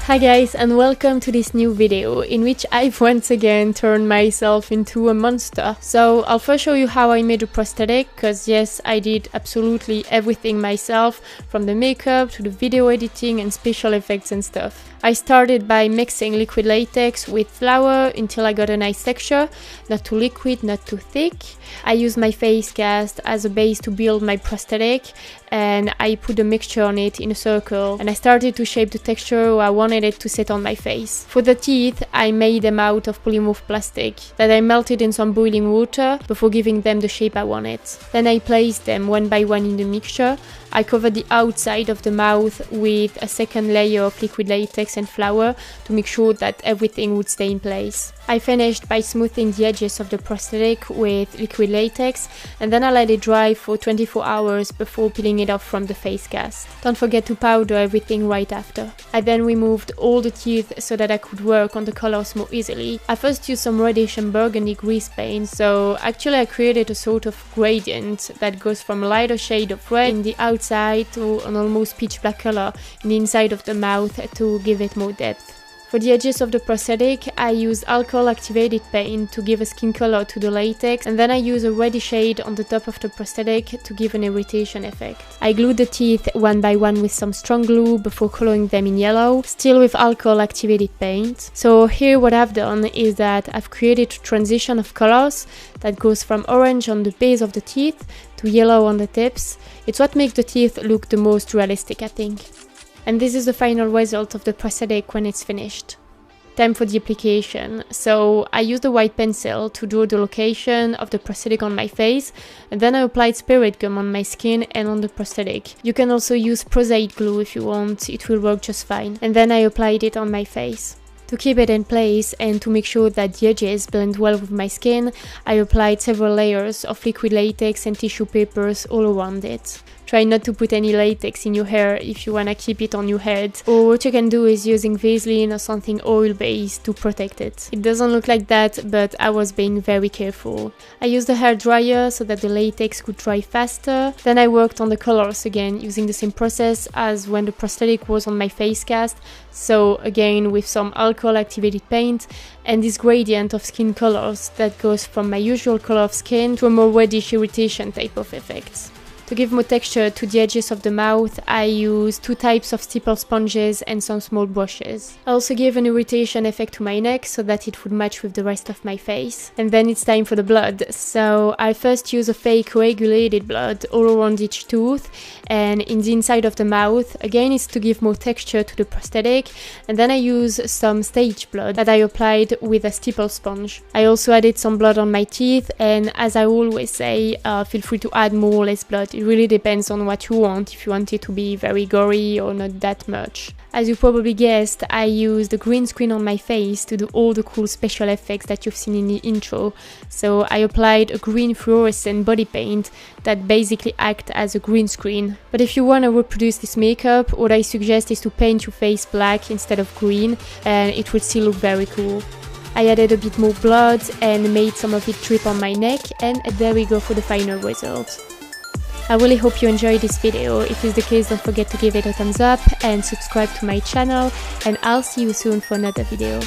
Hi guys, and welcome to this new video in which I've once again turned myself into a monster. So I'll first show you how I made a prosthetic, because yes, I did absolutely everything myself, from the makeup to the video editing and special effects and stuff. I started by mixing liquid latex with flour until I got a nice texture, not too liquid, not too thick. I used my face cast as a base to build my prosthetic, and I put the mixture on it in a circle, and I started to shape the texture I wanted it to sit on my face. For the teeth, I made them out of polymorph plastic that I melted in some boiling water before giving them the shape I wanted. Then I placed them one by one in the mixture. I covered the outside of the mouth with a second layer of liquid latex and flour to make sure that everything would stay in place. I finished by smoothing the edges of the prosthetic with liquid latex, and then I let it dry for 24 hours before peeling it off from the face cast. Don't forget to powder everything right after. I then removed all the teeth so that I could work on the colors more easily. I first used some reddish and burgundy grease paint, so actually I created a sort of gradient that goes from a lighter shade of red in the outside to an almost pitch black color in the inside of the mouth to give it more depth. For the edges of the prosthetic, I used alcohol activated paint to give a skin color to the latex, and then I used a reddish shade on the top of the prosthetic to give an irritation effect. I glued the teeth one by one with some strong glue before coloring them in yellow, still with alcohol activated paint. So here what I've done is that I've created a transition of colors that goes from orange on the base of the teeth to yellow on the tips. It's what makes the teeth look the most realistic, I think. And this is the final result of the prosthetic when it's finished. Time for the application. So I used a white pencil to draw the location of the prosthetic on my face, and then I applied spirit gum on my skin and on the prosthetic. You can also use prosaic glue if you want, it will work just fine. And then I applied it on my face. To keep it in place and to make sure that the edges blend well with my skin, I applied several layers of liquid latex and tissue papers all around it. Try not to put any latex in your hair if you wanna keep it on your head, or what you can do is using Vaseline or something oil-based to protect it. It doesn't look like that, but I was being very careful. I used a hair dryer so that the latex could dry faster. Then I worked on the colors again using the same process as when the prosthetic was on my face cast, so again with some alcohol activated paint and this gradient of skin colors that goes from my usual color of skin to a more reddish irritation type of effect. To give more texture to the edges of the mouth, I used two types of stipple sponges and some small brushes. I also gave an irritation effect to my neck so that it would match with the rest of my face. And then it's time for the blood. So I first use a fake coagulated blood all around each tooth and in the inside of the mouth. Again, it's to give more texture to the prosthetic. And then I use some stage blood that I applied with a stipple sponge. I also added some blood on my teeth, and as I always say, feel free to add more or less blood. It really depends on what you want, if you want it to be very gory or not that much. As you probably guessed, I used the green screen on my face to do all the cool special effects that you've seen in the intro. So I applied a green fluorescent body paint that basically acts as a green screen. But if you want to reproduce this makeup, what I suggest is to paint your face black instead of green, and it would still look very cool. I added a bit more blood and made some of it drip on my neck, and there we go for the final result. I really hope you enjoyed this video. If it's the case, don't forget to give it a thumbs up and subscribe to my channel, and I'll see you soon for another video.